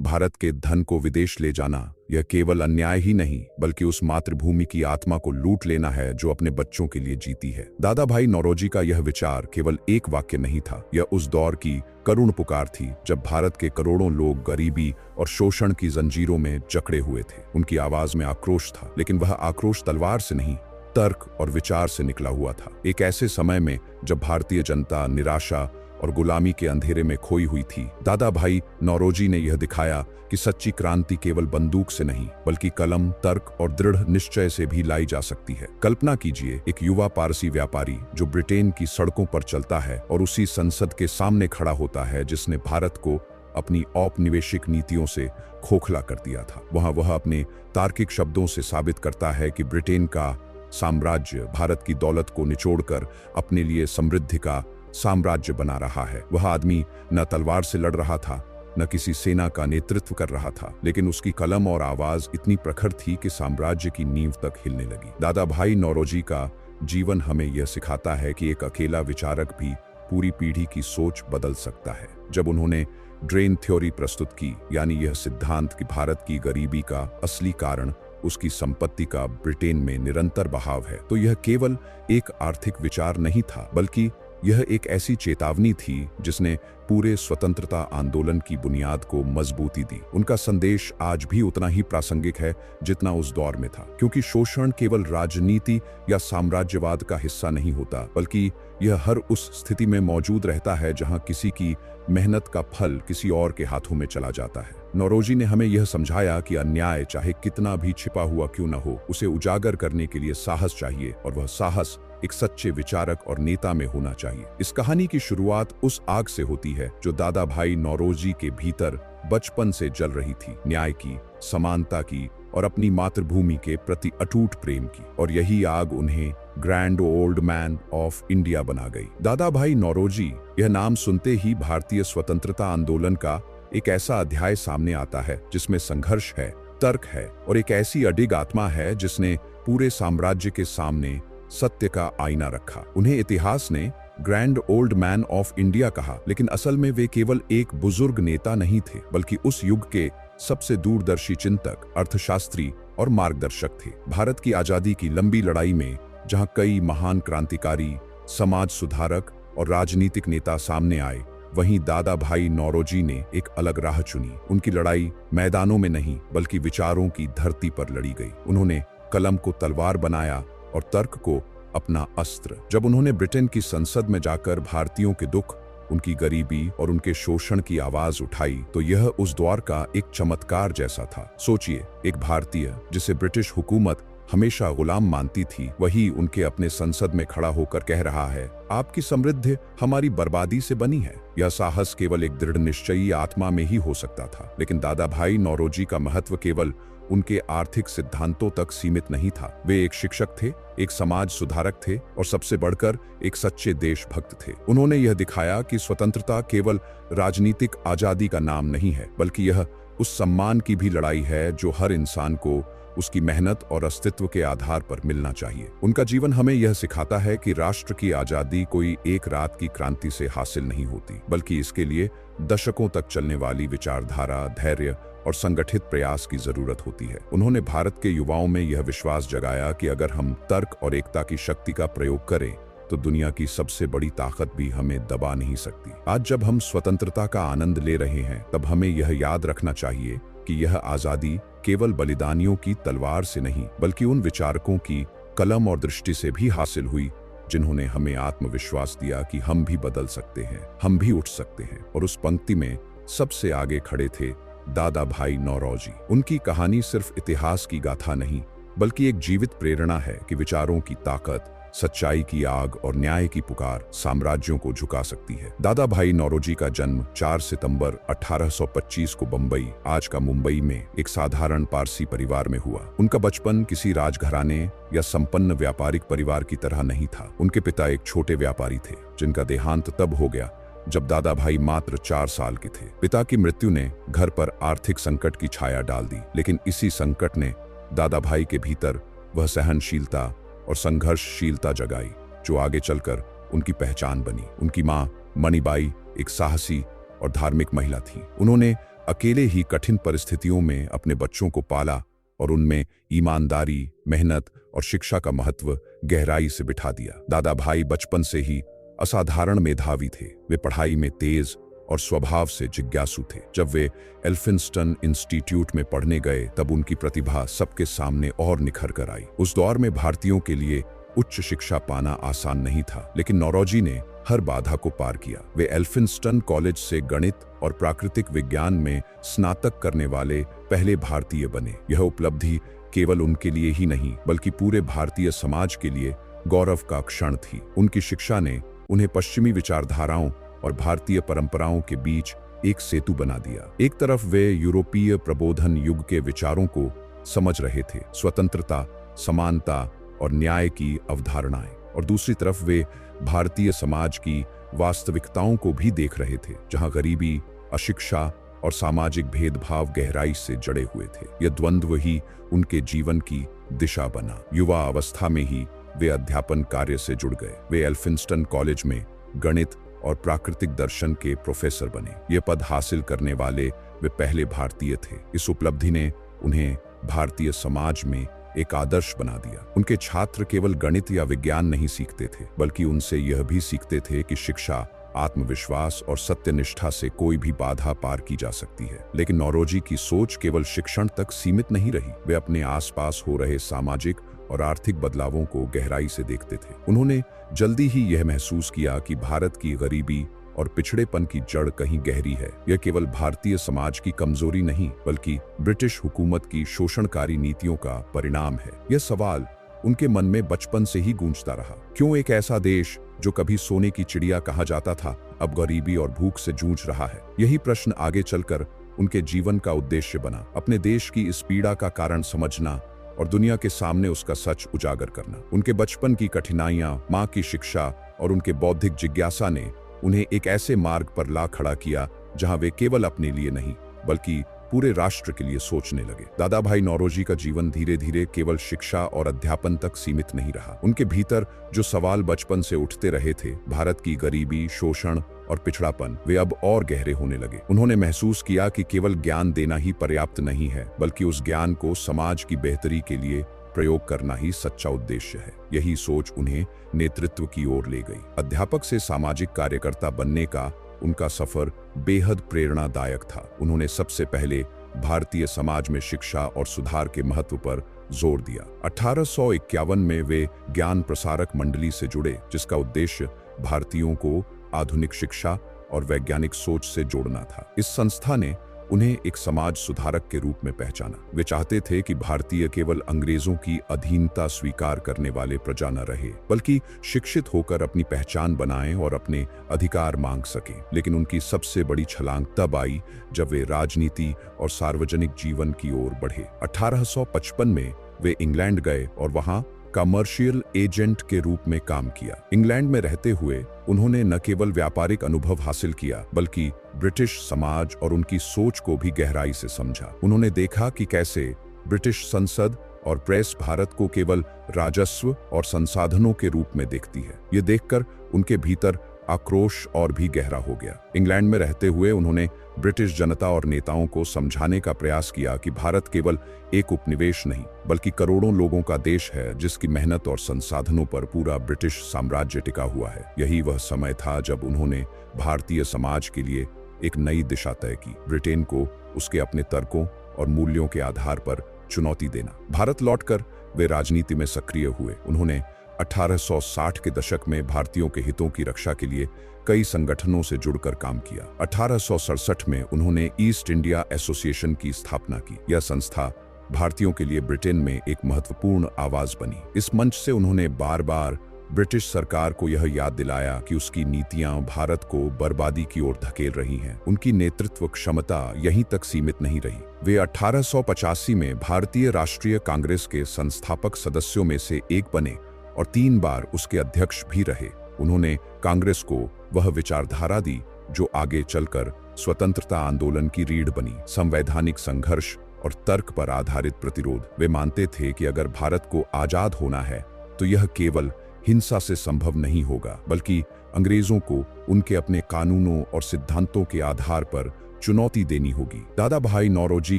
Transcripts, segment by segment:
भारत के धन को विदेश ले जाना यह केवल अन्याय ही नहीं बल्कि उस मातृभूमि की आत्मा को लूट लेना है जो अपने बच्चों के लिए जीती है। दादा भाई नौरोजी का यह विचार केवल एक वाक्य नहीं था, यह उस दौर की करुण पुकार थी जब भारत के करोड़ों लोग गरीबी और शोषण की जंजीरों में जकड़े हुए थे। उनकी आवाज में आक्रोश था, लेकिन वह आक्रोश तलवार से नहीं, तर्क और विचार से निकला हुआ था। एक ऐसे समय में जब भारतीय जनता निराशा और गुलामी के अंधेरे में खोई हुई थी, दादा भाई नौरोजी ने यह दिखाया कि सच्ची क्रांति केवल बंदूक से नहीं बल्कि कलम, तर्क और दृढ़ निश्चय से भी लाई जा सकती है। कल्पना कीजिए, एक युवा पारसी व्यापारी जो ब्रिटेन की सड़कों पर चलता है और उसी संसद के सामने खड़ा होता है जिसने भारत को अपनी औपनिवेशिक नीतियों से खोखला कर दिया था। वहां वह अपने तार्किक शब्दों से साबित करता है कि ब्रिटेन का साम्राज्य भारत की दौलत को निचोड़कर अपने लिए समृद्धि का साम्राज्य बना रहा है। वह आदमी न तलवार से लड़ रहा था, न किसी सेना का नेतृत्व कर रहा था, लेकिन उसकी कलम और आवाज इतनी प्रखर थी कि साम्राज्य की नींव तक हिलने लगी। दादा भाई नौरोजी का जीवन हमें यह सिखाता है कि एक अकेला विचारक भी पूरी पीढ़ी की सोच बदल सकता है। जब उन्होंने ड्रेन थ्योरी प्रस्तुत की, यानी यह सिद्धांत कि भारत की गरीबी का असली कारण उसकी संपत्ति का ब्रिटेन में निरंतर बहाव है, तो यह केवल एक आर्थिक विचार नहीं था बल्कि यह एक ऐसी चेतावनी थी जिसने पूरे स्वतंत्रता आंदोलन की बुनियाद को मजबूती दी। उनका संदेश आज भी उतना ही प्रासंगिक है जितना उस दौर में था, क्योंकि शोषण केवल राजनीति या साम्राज्यवाद का हिस्सा नहीं होता बल्कि यह हर उस स्थिति में मौजूद रहता है जहां किसी की मेहनत का फल किसी और के हाथों में चला जाता है। नौरोजी ने हमें यह समझाया कि अन्याय चाहे कितना भी छिपा हुआ क्यों न हो, उसे उजागर करने के लिए साहस चाहिए, और वह साहस एक सच्चे विचारक और नेता में होना चाहिए। इस कहानी की शुरुआत उस आग से होती है जो दादा भाई नौरोजी के भीतर बचपन से जल रही थी, न्याय की, समानता की और अपनी मातृभूमि के प्रति अटूट प्रेम की। और यही आग उन्हें grand old man of India बना गई। दादा भाई नौरोजी, यह नाम सुनते ही भारतीय स्वतंत्रता आंदोलन का एक ऐसा अध्याय सामने आता है जिसमें संघर्ष है, तर्क है और एक ऐसी अडिग आत्मा है जिसने पूरे साम्राज्य के सामने सत्य का आईना रखा। उन्हें इतिहास ने grand old man of India कहा, लेकिन असल में वे केवल एक बुजुर्ग नेता नहीं थे बल्कि उस युग के सबसे दूरदर्शी चिंतक, अर्थशास्त्री और मार्गदर्शक थे। भारत की आजादी की लंबी लड़ाई में जहां कई महान क्रांतिकारी, समाज सुधारक और राजनीतिक नेता सामने आए, वहीं दादा भाई नौरोजी ने एक अलग राह चुनी। उनकी लड़ाई मैदानों में नहीं बल्कि विचारों की धरती पर लड़ी गई। उन्होंने कलम को तलवार बनाया और तर्क को अपना अस्त्र। जब उन्होंने ब्रिटेन की संसद में जाकर भारतीयों के दुख, उनकी गरीबी और उनके शोषण की आवाज उठाई, तो यह उस दौर का एक चमत्कार जैसा था। सोचिए, एक भारतीय जिसे ब्रिटिश हुकूमत हमेशा गुलाम मानती थी, वही उनके अपने संसद में खड़ा होकर कह रहा है, आपकी समृद्धि हमारी बर्बादी से बनी है। यह साहस केवल एक दृढ़ निश्चयी आत्मा में ही हो सकता था। लेकिन दादा भाई नौरोजी का महत्व केवल उनके आर्थिक सिद्धांतों तक सीमित नहीं था। वे एक शिक्षक थे, एक समाज सुधारक थे और सबसे बढ़कर एक सच्चे देशभक्त थे। उन्होंने यह दिखाया कि स्वतंत्रता केवल राजनीतिक आजादी का नाम नहीं है बल्कि यह उस सम्मान की भी लड़ाई है जो हर इंसान को उसकी मेहनत और अस्तित्व के आधार पर मिलना चाहिए। उनका जीवन हमें यह सिखाता है कि राष्ट्र की आजादी कोई एक रात की क्रांति से हासिल नहीं होती, बल्कि इसके लिए दशकों तक चलने वाली विचारधारा, धैर्य और संगठित प्रयास की जरूरत होती है। उन्होंने भारत के युवाओं में यह विश्वास जगाया कि अगर हम तर्क और एकता की शक्ति का प्रयोग करें तो दुनिया की सबसे बड़ी ताकत भी हमें दबा नहीं सकती। आज जब हम स्वतंत्रता का आनंद ले रहे हैं, तब हमें यह याद रखना चाहिए कि यह आजादी केवल बलिदानियों की तलवार से नहीं बल्कि उन विचारकों की कलम और दृष्टि से भी हासिल हुई जिन्होंने हमें आत्मविश्वास दिया कि हम भी बदल सकते हैं, हम भी उठ सकते हैं। और उस पंक्ति में सबसे आगे खड़े थे दादा भाई नौरोजी। उनकी कहानी सिर्फ इतिहास की गाथा नहीं बल्कि एक जीवित प्रेरणा है कि विचारों की ताकत, सच्चाई की आग और न्याय की पुकार साम्राज्यों को झुका सकती है। दादा भाई नौरोजी का जन्म 4 सितंबर 1825 को बंबई, आज का मुंबई में एक साधारण पारसी परिवार में हुआ। उनका बचपन किसी राजघराने या संपन्न व्यापारिक परिवार की तरह नहीं था। उनके पिता एक छोटे व्यापारी थे जिनका देहांत तब हो गया जब दादा भाई मात्र 4 साल के थे। पिता की मृत्यु ने घर पर आर्थिक संकट की छाया डाल दी, लेकिन इसी संकट ने दादा भाई के भीतर वह सहनशीलता और संघर्षशीलता जगाई जो आगे चलकर उनकी पहचान बनी। उनकी मां मणिबाई एक साहसी और धार्मिक महिला थी। उन्होंने अकेले ही कठिन परिस्थितियों में अपने बच्चों को पाला और उनमें ईमानदारी, मेहनत और शिक्षा का महत्व गहराई से बिठा दिया। दादा भाई बचपन से ही असाधारण मेधावी थे। वे पढ़ाई में तेज और स्वभाव से जिज्ञासु थे। जब वे एल्फिंस्टन इंस्टीट्यूट में पढ़ने गए तब उनकी प्रतिभा सबके सामने और निखर कर आई। उस दौर में भारतीयों के लिए उच्च शिक्षा पाना आसान नहीं था, लेकिन नौरोजी ने हर बाधा को पार किया। वे एल्फिंस्टन कॉलेज से गणित और प्राकृतिक विज्ञान में स्नातक करने वाले पहले भारतीय बने। यह उपलब्धि केवल उनके लिए ही नहीं बल्कि पूरे भारतीय समाज के लिए गौरव का क्षण थी। उनकी शिक्षा ने उन्हें पश्चिमी विचारधाराओं और भारतीय परंपराओं के बीच एक सेतु बना दिया। एक तरफ वे यूरोपीय प्रबोधन युग के विचारों को समझ रहे थे, स्वतंत्रता, समानता और न्याय की अवधारणाएं, और दूसरी तरफ वे भारतीय समाज की वास्तविकताओं को भी देख रहे थे, जहां गरीबी, अशिक्षा और सामाजिक भेदभाव गहराई से जड़े हुए थे। यह द्वंद्व ही उनके जीवन की दिशा बना। युवा अवस्था में ही वे अध्यापन कार्य से जुड़ गए। वे एल्फिंस्टन कॉलेज में गणित और प्राकृतिक दर्शन के प्रोफेसर बने। ये पद हासिल करने वाले वे पहले भारतीय थे। इस उपलब्धि ने उन्हें भारतीय समाज में एक आदर्श बना दिया। उनके छात्र केवल गणित या विज्ञान नहीं सीखते थे, बल्कि उनसे यह भी सीखते थे कि शिक्षा, आत्मविश्वास और सत्यनिष्ठा से कोई भी बाधा पार की जा सकती है। लेकिन नौरोजी की सोच केवल शिक्षण तक सीमित नहीं रही। वे अपने आसपास हो रहे सामाजिक और आर्थिक बदलावों को गहराई से देखते थे। उन्होंने जल्दी ही यह महसूस किया कि भारत की गरीबी और पिछड़ेपन की जड़ कहीं गहरी है। यह केवल भारतीय समाज की कमजोरी नहीं बल्कि ब्रिटिश हुकूमत की शोषणकारी नीतियों का परिणाम है। यह सवाल उनके मन में बचपन से ही गूंजता रहा। क्यों एक ऐसा देश जो कभी सोने की चिड़िया कहा जाता था अब गरीबी और भूख से जूझ रहा है? यही प्रश्न आगे चलकर उनके जीवन का उद्देश्य बना। अपने देश की इस पीड़ा का कारण समझना और दुनिया के सामने उसका सच उजागर करना। उनके बचपन की कठिनाइयां, माँ की शिक्षा और उनके बौद्धिक जिज्ञासा ने उन्हें एक ऐसे मार्ग पर ला खड़ा किया जहां वे केवल अपने लिए नहीं बल्कि पूरे राष्ट्र के लिए सोचने लगे। दादा भाई नौरोजी का जीवन धीरे धीरे केवल शिक्षा और अध्यापन तक सीमित नहीं रहा। उनके भीतर जो सवाल बचपन से उठते रहे थे, भारत की गरीबी, शोषण और पिछड़ापन, वे अब और गहरे होने लगे। उन्होंने महसूस किया कि केवल ज्ञान देना ही पर्याप्त नहीं है, बल्कि उस ज्ञान को समाज की बेहतरी के लिए प्रयोग करना ही सच्चा उद्देश्य है। यही सोच उन्हें नेतृत्व की ओर ले गई। अध्यापक से सामाजिक कार्यकर्ता बनने का उनका सफर बेहद प्रेरणादायक था। उन्होंने सबसे पहले भारतीय समाज में शिक्षा और सुधार के महत्व पर जोर दिया। 1851 में वे ज्ञान प्रसारक मंडली से जुड़े, जिसका उद्देश्य भारतीयों को आधुनिक शिक्षा और वैज्ञानिक सोच से जोड़ना था। इस संस्था ने उन्हें एक समाज सुधारक के रूप में पहचाना। वे चाहते थे कि भारतीय केवल अंग्रेजों की अधीनता स्वीकार करने वाले प्रजा न रहे, बल्कि शिक्षित होकर अपनी पहचान बनाएं और अपने अधिकार मांग सकें। लेकिन उनकी सबसे बड़ी छलांग तब आई जब वे राजनीति और सार्वजनिक जीवन की ओर बढ़े। 1855 में वे इंग्लैंड गए और वहां कमर्शियल एजेंट के रूप में काम किया। इंग्लैंड में रहते हुए उन्होंने न केवल व्यापारिक अनुभव हासिल किया बल्कि ब्रिटिश समाज और उनकी सोच को भी गहराई से समझा। उन्होंने देखा कि कैसे ब्रिटिश संसद और प्रेस भारत को केवल राजस्व और संसाधनों के रूप में देखती है। ये देखकर उनके भीतर आक्रोश और भी गहरा हो गया। इंग्लैंड में रहते हुए उन्होंने ब्रिटिश जनता और नेताओं को समझाने का प्रयास किया कि भारत केवल एक उपनिवेश नहीं बल्कि करोड़ों लोगों का देश है, जिसकी मेहनत और संसाधनों पर पूरा ब्रिटिश साम्राज्य टिका हुआ है। यही वह समय था जब उन्होंने भारतीय समाज के लिए एक नई दिशा तय की, ब्रिटेन को उसके अपने तर्कों और मूल्यों के आधार पर चुनौती देना। भारत लौटकर वे राजनीति में सक्रिय हुए। उन्होंने 1860 के दशक में भारतीयों के हितों की रक्षा के लिए कई संगठनों से जुड़कर काम किया। 1867 में उन्होंने ईस्ट इंडिया एसोसिएशन की स्थापना की। यह संस्था भारतीयों के लिए ब्रिटेन में एक महत्वपूर्ण आवाज बनी। इस मंच से उन्होंने बार बार ब्रिटिश सरकार को यह याद दिलाया कि उसकी नीतियां भारत को बर्बादी की ओर धकेल रही हैं। उनकी नेतृत्व क्षमता यहीं तक सीमित नहीं रही। वे 1885 में भारतीय राष्ट्रीय कांग्रेस के संस्थापक सदस्यों में से एक बने और 3 बार उसके अध्यक्ष भी रहे। उन्होंने कांग्रेस को वह विचारधारा दी जो आगे चलकर स्वतंत्रता आंदोलन की रीढ़ बनी। संवैधानिक संघर्ष और तर्क पर आधारित प्रतिरोध। वे मानते थे कि अगर भारत को आजाद होना है तो यह केवल हिंसा से संभव नहीं होगा, बल्कि अंग्रेजों को उनके अपने कानूनों और सिद्धांतों के आधार पर चुनौती देनी होगी। दादा भाई नौरोजी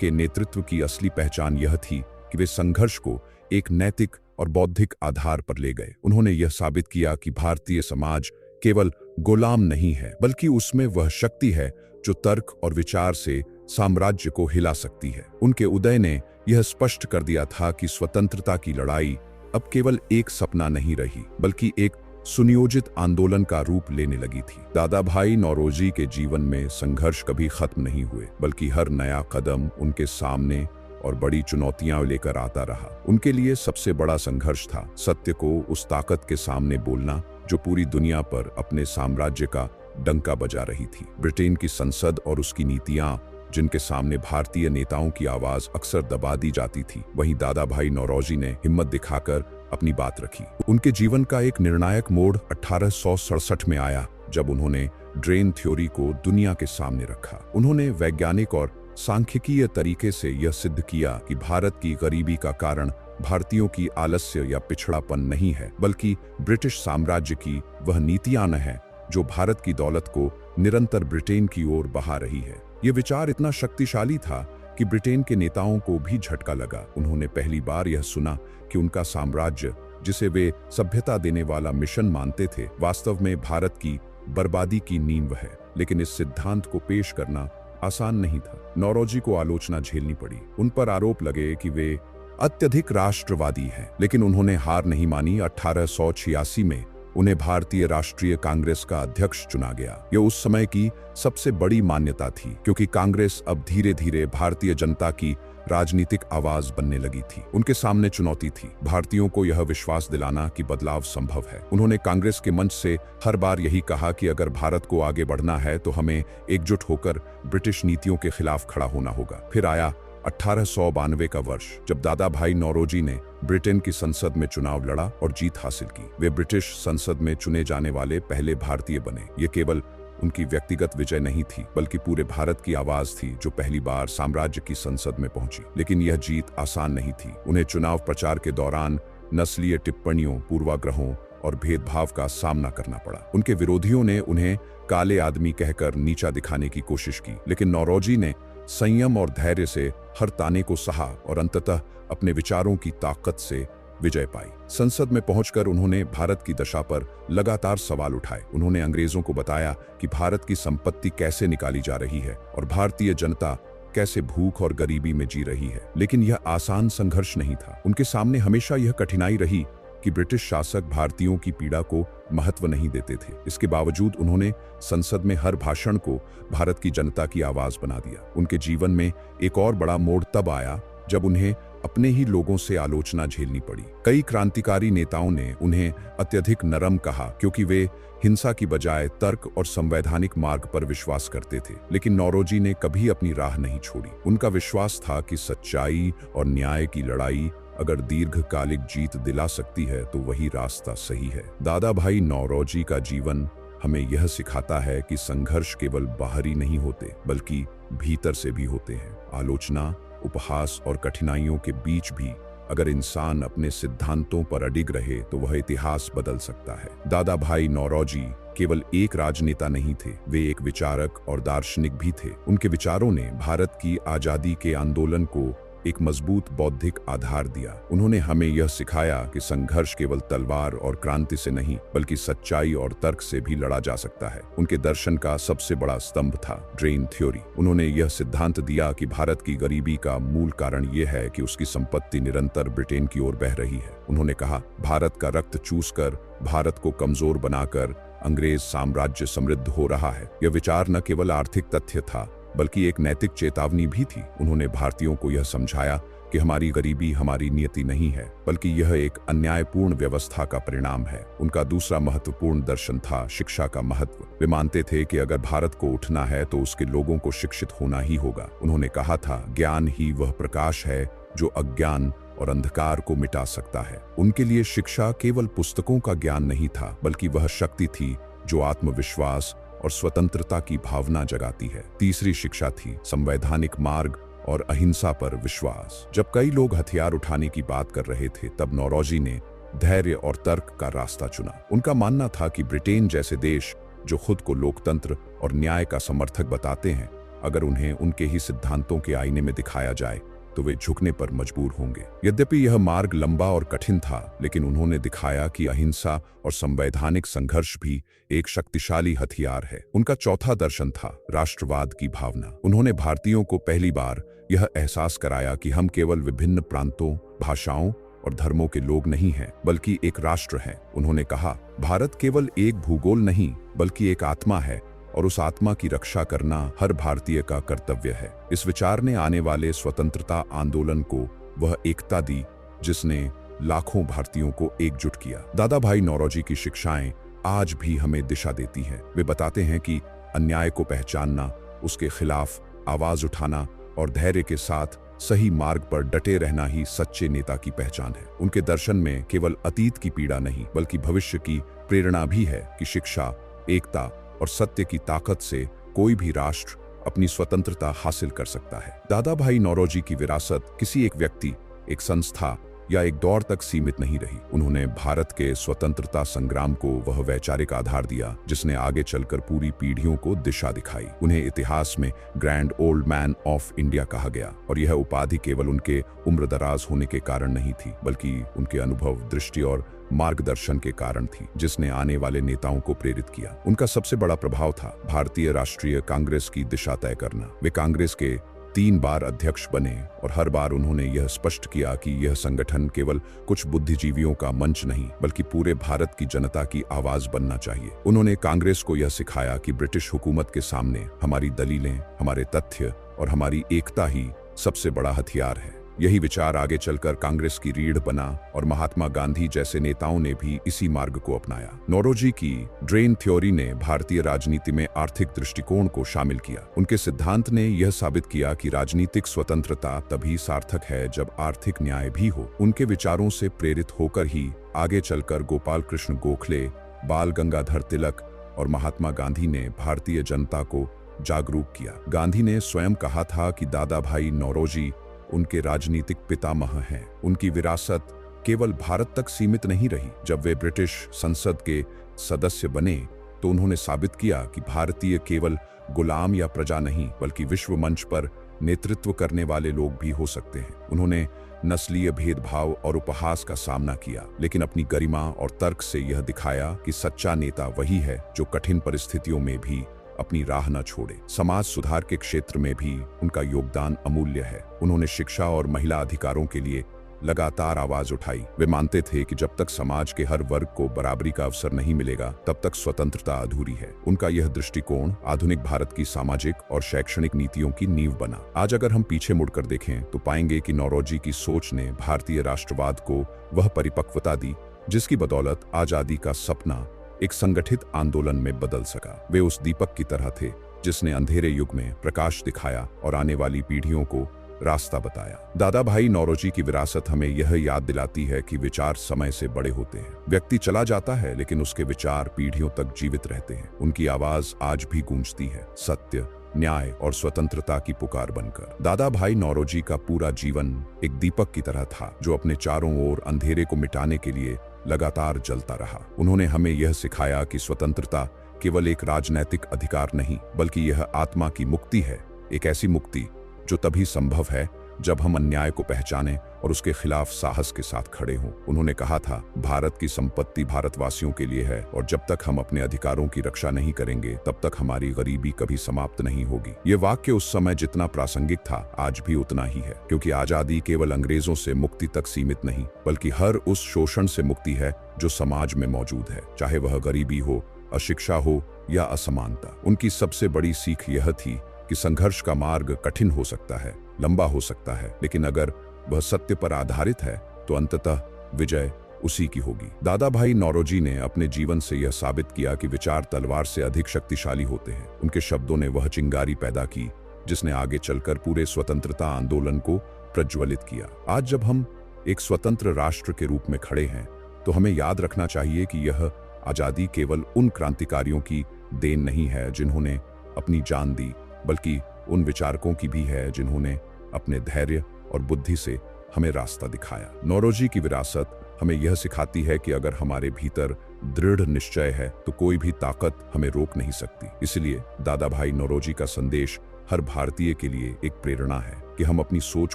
के नेतृत्व की असली पहचान यह थी कि वे संघर्ष को एक नैतिक और बौद्धिक आधार पर ले गए। उन्होंने यह साबित किया कि भारतीय समाज केवल गुलाम नहीं है, बल्कि उसमें वह शक्ति है जो तर्क और विचार से साम्राज्य को हिला सकती है। उनके उदय ने यह स्पष्ट कर दिया था कि स्वतंत्रता की लड़ाई अब केवल एक सपना नहीं रही, बल्कि एक सुनियोजित आंदोलन का रूप लेने लगी थी। दादा भाई नौरोजी के जीवन में संघर्ष कभी खत्म नहीं हुए, बल्कि हर नया कदम उनके सामने और बड़ी चुनौतियां लेकर आता रहा। उनके लिए सबसे बड़ा संघर्ष था सत्य को उस ताकत के सामने बोलना जो पूरी दुनिया पर अपने साम्राज्य का डंका बजा रही थी। ब्रिटेन की संसद और उसकी नीतियां जिनके सामने भारतीय नेताओं की आवाज अक्सर दबा दी जाती थी, वहीं दादा भाई नौरोजी ने हिम्मत दिखाकर अपनी बात रखी। उनके जीवन का एक निर्णायक मोड़ 1867 में आया, जब उन्होंने ड्रेन थ्योरी को दुनिया के सामने रखा। उन्होंने वैज्ञानिक और सांख्यिकीय तरीके से यह सिद्ध किया कि भारत की गरीबी का कारण भारतीयों की आलस्य या पिछड़ापन नहीं है, बल्कि ब्रिटिश साम्राज्य की वह नीतियां है जो भारत की दौलत को निरंतर ब्रिटेन की ओर बहा रही है। यह विचार इतना शक्तिशाली था कि ब्रिटेन के नेताओं को भी झटका लगा। उन्होंने पहली बार यह सुना कि उनका साम्राज्य, जिसे वे सभ्यता देने वाला मिशन मानते थे, वास्तव में भारत की बर्बादी की नींव है। लेकिन इस सिद्धांत को पेश करना आसान नहीं था। नौरोजी को आलोचना झेलनी पड़ी। उन पर आरोप लगे कि वे अत्यधिक राष्ट्रवादी हैं, लेकिन उन्होंने हार नहीं मानी। 1886 में उन्हें भारतीय राष्ट्रीय कांग्रेस का अध्यक्ष चुना गया। यह उस समय की सबसे बड़ी मान्यता थी, क्योंकि कांग्रेस अब धीरे धीरे भारतीय जनता की राजनीतिक आवाज बनने लगी थी। उनके सामने चुनौती थी भारतीयों को यह विश्वास दिलाना कि बदलाव संभव है। उन्होंने कांग्रेस के मंच से हर बार यही कहा कि अगर भारत को आगे बढ़ना है तो हमें एकजुट होकर ब्रिटिश नीतियों के खिलाफ खड़ा होना होगा। फिर आया 1892 का वर्ष, जब दादा भाई नौरोजी ने ब्रिटेन की संसद में चुनाव लड़ा और जीत हासिल की। वे ब्रिटिश संसद में चुने जाने वाले पहले भारतीय बने। ये केवल उनकी व्यक्तिगत विजय नहीं थी, बल्कि पूरे भारत की आवाज थी जो पहली बार साम्राज्य की संसद में पहुंची। लेकिन यह जीत आसान नहीं थी। उन्हें चुनाव प्रचार के दौरान नस्लीय टिप्पणियों, पूर्वाग्रहों और भेदभाव का सामना करना पड़ा। उनके विरोधियों ने उन्हें काले आदमी कहकर नीचा दिखाने की कोशिश की, लेकिन नौरोजी ने संयम और धैर्य से हर ताने को सहा और अंततः अपने विचारों की ताकत से विजय पाई। संसद में पहुंचकर उन्होंने भारत की दशा पर लगातार सवाल उठाए। उन्होंने अंग्रेजों को बताया कि भारत की संपत्ति कैसे निकाली जा रही है और भारतीय जनता कैसे भूख और गरीबी में जी रही है। लेकिन यह आसान संघर्ष नहीं था। उनके सामने हमेशा यह कठिनाई रही कि ब्रिटिश शासक भारतीयों की पीड़ा को महत्व नहीं देते थे। इसके बावजूद उन्होंने संसद में हर भाषण को भारत की जनता की आवाज बना दिया। उनके जीवन में एक और बड़ा मोड़ तब आया जब उन्हें अपने ही लोगों से आलोचना झेलनी पड़ी। कई क्रांतिकारी नेताओं ने उन्हें अत्यधिक नरम कहा, क्योंकि वे हिंसा की बजाय तर्क और संवैधानिक मार्ग पर विश्वास करते थे। लेकिन नौरोजी ने कभी अपनी राह नहीं छोड़ी। उनका विश्वास था कि सच्चाई और न्याय की लड़ाई अगर दीर्घकालिक जीत दिला सकती है तो वही रास्ता सही है। दादा भाई नौरोजी का जीवन हमें यह सिखाता है कि संघर्ष केवल बाहरी नहीं होते, बल्कि भीतर से भी होते हैं। आलोचना, उपहास और कठिनाइयों के बीच भी अगर इंसान अपने सिद्धांतों पर अडिग रहे तो वह इतिहास बदल सकता है। दादा भाई नौरोजी केवल एक राजनेता नहीं थे, वे एक विचारक और दार्शनिक भी थे। उनके विचारों ने भारत की आजादी के आंदोलन को एक मजबूत बौद्धिक आधार दिया। उन्होंने हमें यह सिखाया कि संघर्ष केवल तलवार और क्रांति से नहीं, बल्कि सच्चाई और तर्क से भी लड़ा जा सकता है। उनके दर्शन का सबसे बड़ा स्तंभ था ड्रेन थ्योरी। उन्होंने यह सिद्धांत दिया कि भारत की गरीबी का मूल कारण यह है कि उसकी संपत्ति निरंतर ब्रिटेन की ओर बह रही है। उन्होंने कहा, भारत का रक्त चूसकर, भारत को कमजोर बनाकर अंग्रेज साम्राज्य समृद्ध हो रहा है। यह विचार न केवल आर्थिक तथ्य था, बल्कि एक नैतिक चेतावनी भी थी। उन्होंने भारतीयों को यह समझाया कि हमारी गरीबी हमारी नियति नहीं है, बल्कि यह एक अन्यायपूर्ण व्यवस्था का परिणाम है। उनका दूसरा महत्वपूर्ण दर्शन था शिक्षा का महत्व। वे मानते थे कि अगर भारत को उठना है तो उसके लोगों को शिक्षित होना ही होगा। उन्होंने कहा था, ज्ञान ही वह प्रकाश है जो अज्ञान और अंधकार को मिटा सकता है। उनके लिए शिक्षा केवल पुस्तकों का ज्ञान नहीं था, बल्कि वह शक्ति थी जो आत्मविश्वास और स्वतंत्रता की भावना जगाती है। तीसरी शिक्षा थी संवैधानिक मार्ग और अहिंसा पर विश्वास। जब कई लोग हथियार उठाने की बात कर रहे थे, तब नौरोजी ने धैर्य और तर्क का रास्ता चुना। उनका मानना था कि ब्रिटेन जैसे देश जो खुद को लोकतंत्र और न्याय का समर्थक बताते हैं, अगर उन्हें उनके ही सिद्धांतों के आईने में दिखाया जाए तो वे झुकने पर मजबूर होंगे। यद्यपि यह मार्ग लंबा और कठिन था, लेकिन उन्होंने दिखाया कि अहिंसा और संवैधानिक संघर्ष भी एक शक्तिशाली हथियार है। उनका चौथा दर्शन था राष्ट्रवाद की भावना। उन्होंने भारतीयों को पहली बार यह एहसास कराया कि हम केवल विभिन्न प्रांतों, भाषाओं और धर्मों के लोग नहीं हैं, बल्कि एक राष्ट्र हैं। उन्होंने कहा, भारत केवल एक भूगोल नहीं बल्कि एक आत्मा है और उस आत्मा की रक्षा करना हर भारतीय का कर्तव्य है। इस विचार ने आने वाले स्वतंत्रता आंदोलन को वह एकता दी जिसने लाखों भारतीयों को एकजुट किया। दादा भाई नौरोजी की शिक्षाएं आज भी हमें दिशा देती हैं। वे बताते हैं कि अन्याय को पहचानना, उसके खिलाफ आवाज उठाना और धैर्य के साथ सही मार्ग पर डटे रहना ही सच्चे नेता की पहचान है। उनके दर्शन में केवल अतीत की पीड़ा नहीं बल्कि भविष्य की प्रेरणा भी है कि शिक्षा, एकता और सत्य की ताकत से कोई भी राष्ट्र अपनी स्वतंत्रता हासिल कर सकता है। दादा भाई नौरोजी की विरासत किसी एक व्यक्ति, एक संस्था या एक दौर तक सीमित नहीं रही। उन्होंने भारत के स्वतंत्रता संग्राम को वह वैचारिक आधार दिया जिसने आगे चलकर पूरी पीढ़ियों को दिशा दिखाई। उन्हें इतिहास में grand old man of India कहा गया और यह उपाधि केवल उनके उम्रदराज होने के कारण नहीं थी बल्कि उनके अनुभव, दृष्टि और मार्गदर्शन के कारण थी जिसने आने वाले नेताओं को प्रेरित किया। उनका सबसे बड़ा प्रभाव था भारतीय राष्ट्रीय कांग्रेस की दिशा तय करना। वे कांग्रेस के 3 बार अध्यक्ष बने और हर बार उन्होंने यह स्पष्ट किया कि यह संगठन केवल कुछ बुद्धिजीवियों का मंच नहीं बल्कि पूरे भारत की जनता की आवाज बनना चाहिए। उन्होंने कांग्रेस को यह सिखाया कि ब्रिटिश हुकूमत के सामने हमारी दलीलें, हमारे तथ्य और हमारी एकता ही सबसे बड़ा हथियार है। यही विचार आगे चलकर कांग्रेस की रीढ़ बना और महात्मा गांधी जैसे नेताओं ने भी इसी मार्ग को अपनाया। नौरोजी की ड्रेन थ्योरी ने भारतीय राजनीति में आर्थिक दृष्टिकोण को शामिल किया। उनके सिद्धांत ने यह साबित किया कि राजनीतिक स्वतंत्रता तभी सार्थक है जब आर्थिक न्याय भी हो। उनके विचारों से प्रेरित होकर ही आगे चलकर गोपाल कृष्ण गोखले, बाल गंगाधर तिलक और महात्मा गांधी ने भारतीय जनता को जागरूक किया। गांधी ने स्वयं कहा था कि दादा भाई नौरोजी उनके राजनीतिक पितामह हैं। उनकी विरासत केवल भारत तक सीमित नहीं रही। जब वे ब्रिटिश संसद के सदस्य बने तो उन्होंने साबित किया कि भारतीय केवल गुलाम या प्रजा नहीं बल्कि विश्व मंच पर नेतृत्व करने वाले लोग भी हो सकते हैं। उन्होंने नस्लीय भेदभाव और उपहास का सामना किया, लेकिन अपनी गरिमा और तर्क से यह दिखाया कि सच्चा नेता वही है जो कठिन परिस्थितियों में भी अपनी राह न छोड़े। समाज सुधार के क्षेत्र में भी उनका योगदान अमूल्य है। उन्होंने शिक्षा और महिला अधिकारों के लिए लगातार आवाज उठाई। वे मानते थे कि जब तक समाज के हर वर्ग को बराबरी का अवसर नहीं मिलेगा तब तक स्वतंत्रता अधूरी है। उनका यह दृष्टिकोण आधुनिक भारत की सामाजिक और शैक्षणिक नीतियों की नींव बना। आज अगर हम पीछे मुड़कर देखें तो पाएंगे कि नौरोजी की सोच ने भारतीय राष्ट्रवाद को वह परिपक्वता दी जिसकी बदौलत आजादी का सपना एक संगठित आंदोलन में बदल सका। वे उस दीपक की तरह थे जिसने अंधेरे युग में प्रकाश दिखाया और आने वाली पीढ़ियों को रास्ता बताया। दादा भाई नौरोजी की विरासत हमें यह याद दिलाती है कि विचार समय से बड़े होते हैं। व्यक्ति चला जाता है लेकिन उसके विचार पीढ़ियों तक जीवित रहते हैं। उनकी आवाज आज भी गूंजती है, सत्य, न्याय और स्वतंत्रता की पुकार बनकर। दादा भाई नौरोजी का पूरा जीवन एक दीपक की तरह था जो अपने चारों ओर अंधेरे को मिटाने के लिए लगातार जलता रहा। उन्होंने हमें यह सिखाया कि स्वतंत्रता केवल एक राजनैतिक अधिकार नहीं बल्कि यह आत्मा की मुक्ति है, एक ऐसी मुक्ति जो तभी संभव है जब हम अन्याय को पहचानें और उसके खिलाफ साहस के साथ खड़े हों। उन्होंने कहा था, भारत की संपत्ति भारतवासियों के लिए है और जब तक हम अपने अधिकारों की रक्षा नहीं करेंगे तब तक हमारी गरीबी कभी समाप्त नहीं होगी। ये वाक्य उस समय जितना प्रासंगिक था आज भी उतना ही है, क्योंकि आजादी केवल अंग्रेजों से मुक्ति तक सीमित नहीं बल्कि हर उस शोषण से मुक्ति है जो समाज में मौजूद है, चाहे वह गरीबी हो, अशिक्षा हो या असमानता। उनकी सबसे बड़ी सीख यह थी कि संघर्ष का मार्ग कठिन हो सकता है, लंबा हो सकता है, लेकिन अगर वह सत्य पर आधारित है तो अंततः विजय उसी की होगी। दादा भाई नौरोजी ने अपने जीवन से यह साबित किया कि विचार तलवार से अधिक शक्तिशाली होते हैं। उनके शब्दों ने वह चिंगारी पैदा की जिसने आगे चलकर पूरे स्वतंत्रता आंदोलन को प्रज्वलित किया। आज जब हम एक स्वतंत्र राष्ट्र के रूप में खड़े हैं तो हमें याद रखना चाहिए कि यह आजादी केवल उन क्रांतिकारियों की देन नहीं है जिन्होंने अपनी जान दी, बल्कि उन विचारकों की भी है जिन्होंने अपने धैर्य और बुद्धि से हमें रास्ता दिखाया। नौरोजी की विरासत हमें यह सिखाती है कि अगर हमारे भीतर दृढ़ निश्चय है तो कोई भी ताकत हमें रोक नहीं सकती। इसलिए दादा भाई नौरोजी का संदेश हर भारतीय के लिए एक प्रेरणा है कि हम अपनी सोच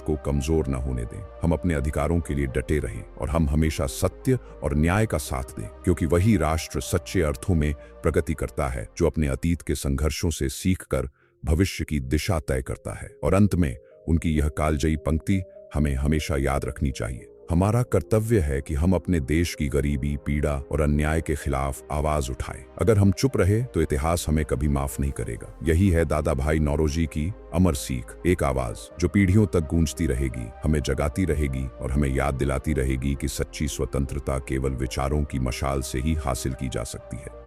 को कमजोर न होने दें, हम अपने अधिकारों के लिए डटे रहें और हम हमेशा सत्य और न्याय का साथ दें, क्योंकि वही राष्ट्र सच्चे अर्थों में प्रगति करता है, जो अपने अतीत के संघर्षों से सीखकर भविष्य की दिशा तय करता है। और अंत में उनकी यह कालजयी पंक्ति हमें हमेशा याद रखनी चाहिए। हमारा कर्तव्य है कि हम अपने देश की गरीबी, पीड़ा और अन्याय के खिलाफ आवाज उठाएं। अगर हम चुप रहे तो इतिहास हमें कभी माफ नहीं करेगा। यही है दादा भाई नौरोजी की अमर सीख, एक आवाज जो पीढ़ियों तक गूंजती रहेगी, हमें जगाती रहेगी और हमें याद दिलाती रहेगी कि सच्ची स्वतंत्रता केवल विचारों की मशाल से ही हासिल की जा सकती है।